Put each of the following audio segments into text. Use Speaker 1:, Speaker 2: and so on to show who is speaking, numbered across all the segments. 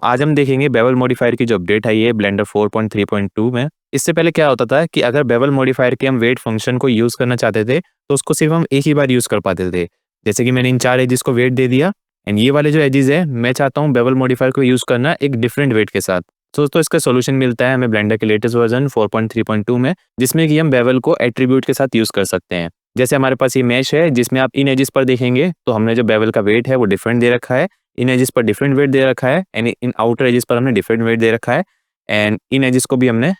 Speaker 1: आज हम देखेंगे बेवल मॉडिफायर की जो अपडेट आई है ब्लेंडर 4.3.2 में। इससे पहले क्या होता था कि अगर बेवल मॉडिफायर के हम वेट फंक्शन को यूज़ करना चाहते थे, तो उसको सिर्फ हम एक ही बार यूज़ कर पाते थे। जैसे कि मैंने इन 4 एजेस को वेट दे दिया एंड ये वाले जो एजेस है, मैं चाहता हूँ बेवल मॉडिफायर को यूज़ करना एक डिफरेंट वेट के साथ। तो दोस्तों इसका सॉल्यूशन मिलता है हमें ब्लेंडर के लेटेस्ट वर्जन 4.3.2 में, जिसमें कि हम बेवल को एट्रीब्यूट के साथ यूज़ कर सकते हैं। जैसे हमारे पास ये मैश है जिसमें आप इन एजेस पर देखेंगे तो हमने जो बेवल का वेट है वो डिफरेंट दे रखा है। इन एजेस पर डिफरेंट वेट दे रखा है एंड इन आउटर एजेस पर हमने डिफरेंट वेट दे रखा है एंड इन एजेस को भी हमने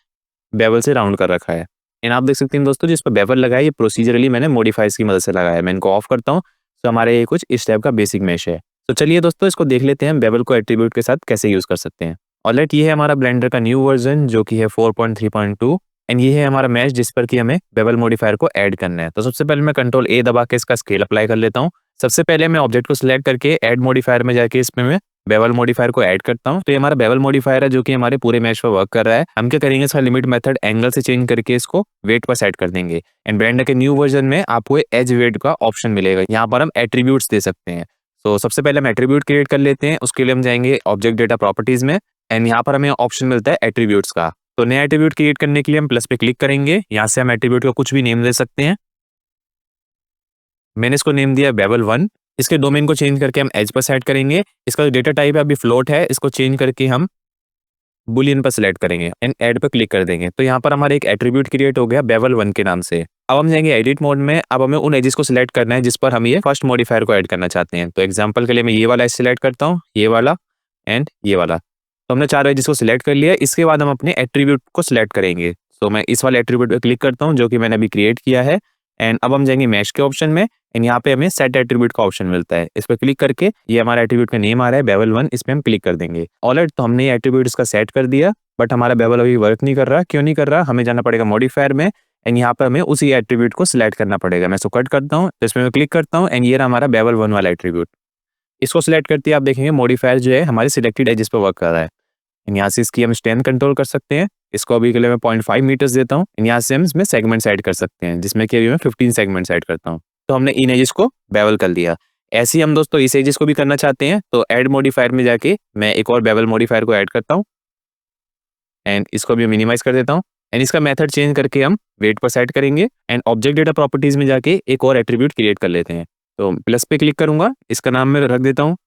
Speaker 1: बेवल से राउंड कर रखा है। एंड आप देख सकते हैं दोस्तों जिस पर बेवल लगा है ये प्रोसीजरली मैंने मॉडिफायर्स की मदद से लगाया है। मैं इनको ऑफ करता हूँ तो हमारे ये कुछ इस टाइप का बेसिक मैश है। तो चलिए दोस्तों इसको देख लेते हैं हम बेवल को एट्रीब्यूट के साथ कैसे यूज़ कर सकते हैं। ऑलराइट, ये है हमारा ब्लेंडर का न्यू वर्जन जो कि है 4.3.2 एंड ये है हमारा मैश जिस पर कि हमें बेवल मॉडिफायर को ऐड करना है। तो सबसे पहले मैं कंट्रोल ए दबा के इसका स्केल अप्लाई कर लेता हूँ। सबसे पहले मैं ऑब्जेक्ट को सिलेक्ट करके ऐड मॉडिफायर में जाके इसमें मैं बेवल मॉडिफायर को ऐड करता हूँ। तो ये हमारा बेवल मॉडिफायर है जो कि हमारे पूरे मैश पर वर्क कर रहा है। हम क्या करेंगे, इसका लिमिट मेथड एंगल से चेंज करके इसको वेट पर सेट कर देंगे एंड ब्लेंडर के न्यू वर्जन में आपको एज वेट का ऑप्शन मिलेगा। यहाँ पर हम एट्रीब्यूट्स दे सकते हैं। तो सबसे पहले हम एट्रीब्यूट क्रिएट कर लेते हैं। उसके लिए हम जाएंगे ऑब्जेक्ट डेटा प्रॉपर्टीज में एंड यहाँ पर हमें ऑप्शन मिलता है एट्रीब्यूट्स का। तो नया एट्रीब्यूट क्रिएट करने के लिए हम प्लस पे क्लिक करेंगे। यहाँ से हम एट्रीब्यूट का कुछ भी नेम दे सकते हैं। मैंने इसको नेम दिया बेवल 1। इसके डोमेन को चेंज करके हम एज पर सेट करेंगे। इसका जो डेटा टाइप है अभी फ्लोट है, इसको चेंज करके हम बुलियन पर सिलेक्ट करेंगे एंड ऐड पर क्लिक कर देंगे। तो यहाँ पर हमारा एक एट्रीब्यूट क्रिएट हो गया बेवल 1 के नाम से। अब हम जाएंगे एडिट मोड में। अब हमें उन एजेस को सिलेक्ट करना है जिस पर हम ये फर्स्ट मॉडिफायर को ऐड करना चाहते हैं। तो एग्जांपल के लिए मैं ये वाला एज सिलेक्ट करता हूँ, ये वाला एंड ये वाला। तो हमने 4 एजेस को सिलेक्ट कर लिया। इसके बाद हम अपने एट्रीब्यूट को सिलेक्ट करेंगे। तो मैं इस वाले एट्रीब्यूट पे क्लिक करता हूँ जो कि मैंने अभी क्रिएट किया है एंड अब हम जाएंगे मैश के ऑप्शन में एंड यहाँ पे हमें सेट एट्रीब्यूट का ऑप्शन मिलता है। इस पर क्लिक करके ये हमारा एट्रीब्यूट का नेम आ रहा है बेवल 1, इस पे हम क्लिक कर देंगे। ऑलराइट, तो हमने ये एट्रीब्यूट इसका सेट कर दिया बट हमारा बेवल अभी वर्क नहीं कर रहा। क्यों नहीं कर रहा? हमें जाना पड़ेगा मॉडिफायर में एंड यहाँ पर हमें उसी एट्रीब्यूट को सिलेक्ट करना पड़ेगा। मैं इसको कट करता हूँ, इसमें मैं क्लिक करता हूँ एंड ये रहा हमारा बेवल 1 वाला एट्रीब्यूट। इसको सिलेक्ट करते ही आप देखेंगे मॉडिफायर जो है हमारे सिलेक्टेड एजेस पर वर्क कर रहा है। यहाँ से इसकी हम स्ट्रेंथ कंट्रोल कर सकते हैं। इसको अभी के लिए मैं 0.5 मीटर्स देता हूँ। यहाँ से हम इसमें सेगमेंट्स ऐड कर सकते हैं जिसमें कि अभी मैं 15 सेगमेंट्स ऐड करता हूँ। तो हमने इन एजेस को बेवल कर लिया। ऐसे ही हम दोस्तों इस एजेस को भी करना चाहते हैं तो ऐड मॉडिफायर में जाके मैं एक और बेवल मॉडिफायर को ऐड करता हूँ एंड इसको भी मिनिमाइज कर देता हूँ एंड इसका मेथड चेंज करके हम वेट पर सेट करेंगे एंड ऑब्जेक्ट डेटा प्रॉपर्टीज में जाके एक और एट्रीब्यूट क्रिएट कर लेते हैं। तो प्लस पे क्लिक करूंगा, इसका नाम मैं रख देता हूँ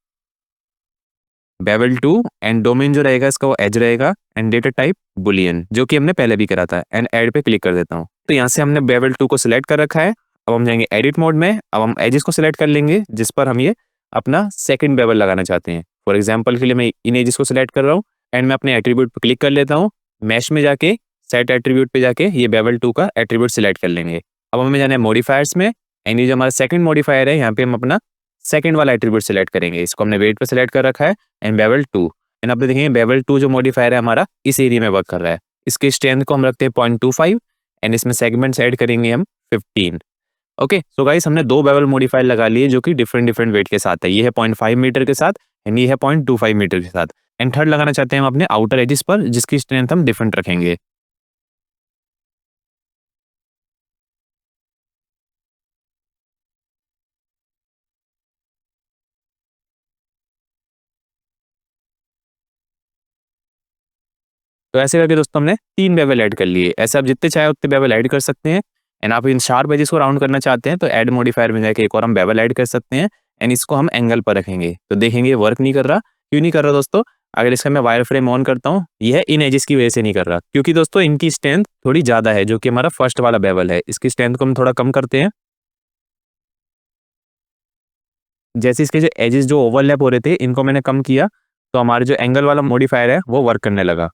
Speaker 1: बेवल 2 एंड डोमेन जो रहेगा इसका वो एज रहेगा एंड डेटा टाइप बुलियन, जो कि हमने पहले भी करा था एंड ऐड पे क्लिक कर देता हूँ। तो यहाँ से हमने बेवल 2 को सिलेक्ट कर रखा है। अब हम जाएंगे एडिट मोड में। अब हम एजेस को सिलेक्ट कर लेंगे जिस पर हम ये अपना सेकंड बेवल लगाना चाहते हैं। फॉर एग्जाम्पल के लिए मैं इन एजेस को सिलेक्ट कर रहा हूँ एंड मैं अपने एट्रीब्यूट पर क्लिक कर लेता हूँ। मैश में जाके सेट एट्रीब्यूट पे जाके ये बेवल 2 का एट्रीब्यूट सिलेक्ट कर लेंगे। अब हमें जाना है मॉडिफायर्स में एंड ये जो हमारा सेकंड मॉडिफायर है यहाँ पे हम अपना सेकंड वाला एट्रीब्यूट सिलेक्ट करेंगे। इसको हमने वेट पे सिलेक्ट कर रखा है एंड बेवल 2 एंड अब देखेंगे बेवल 2 जो मॉडिफायर है हमारा इस एरिया में वर्क कर रहा है। इसके स्ट्रेंथ को हम रखते हैं 0.25 एंड इसमें सेगमेंट्स ऐड करेंगे हम 15। ओके, सो गाइस हमने 2 बेवल मॉडिफायर लगा लिए जो कि डिफरेंट डिफरेंट वेट के साथ है। ये है 0.5 मीटर के साथ एंड ये है 0.25 मीटर के साथ एंड थर्ड लगाना चाहते हैं हम अपने आउटर एजेस पर जिसकी स्ट्रेंथ हम डिफरेंट रखेंगे। तो ऐसे करके दोस्तों हमने 3 बेवल ऐड कर लिए। ऐसे आप जितने चाहे उतने बेवल ऐड कर सकते हैं एंड आप इन शार्प एजेस को राउंड करना चाहते हैं तो ऐड मॉडिफायर में जाके एक और हम बेवल ऐड कर सकते हैं एंड इसको हम एंगल पर रखेंगे। तो देखेंगे वर्क नहीं कर रहा। क्यों नहीं कर रहा दोस्तों? अगर इसका मैं वायर फ्रेम ऑन करता हूँ, यह है इन एजेस की वजह से नहीं कर रहा क्योंकि दोस्तों इनकी स्ट्रेंथ थोड़ी ज्यादा है जो कि हमारा फर्स्ट वाला बेवल है। इसकी स्ट्रेंथ को हम थोड़ा कम करते हैं। जैसे इसके जो एजेस जो ओवरलैप हो रहे थे इनको मैंने कम किया तो हमारे जो एंगल वाला मॉडिफायर है वो वर्क करने लगा।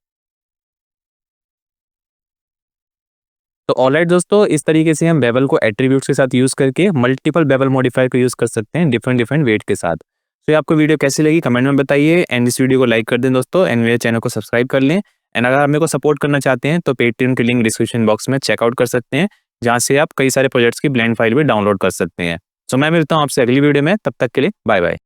Speaker 1: तो ऑलराइट दोस्तों, इस तरीके से हम बेवल को एट्रीब्यूट्स के साथ यूज करके मल्टीपल बेवल मॉडिफायर को यूज कर सकते हैं डिफरेंट डिफरेंट वेट के साथ। तो ये आपको वीडियो कैसी लगी कमेंट में बताइए एंड इस वीडियो को लाइक कर दें दोस्तों एंड मेरे चैनल को सब्सक्राइब कर लें एंड अगर आप मेरे को सपोर्ट करना चाहते हैं तो पेटीएम की लिंक डिस्क्रिप्शन बॉक्स में चेकआउट कर सकते हैं जहाँ से आप कई सारे प्रोजेक्ट्स की ब्लेंड फाइल भी डाउनलोड कर सकते हैं। सो मैं मिलता हूँ आपसे अगली वीडियो में, तब तक के लिए बाय बाय।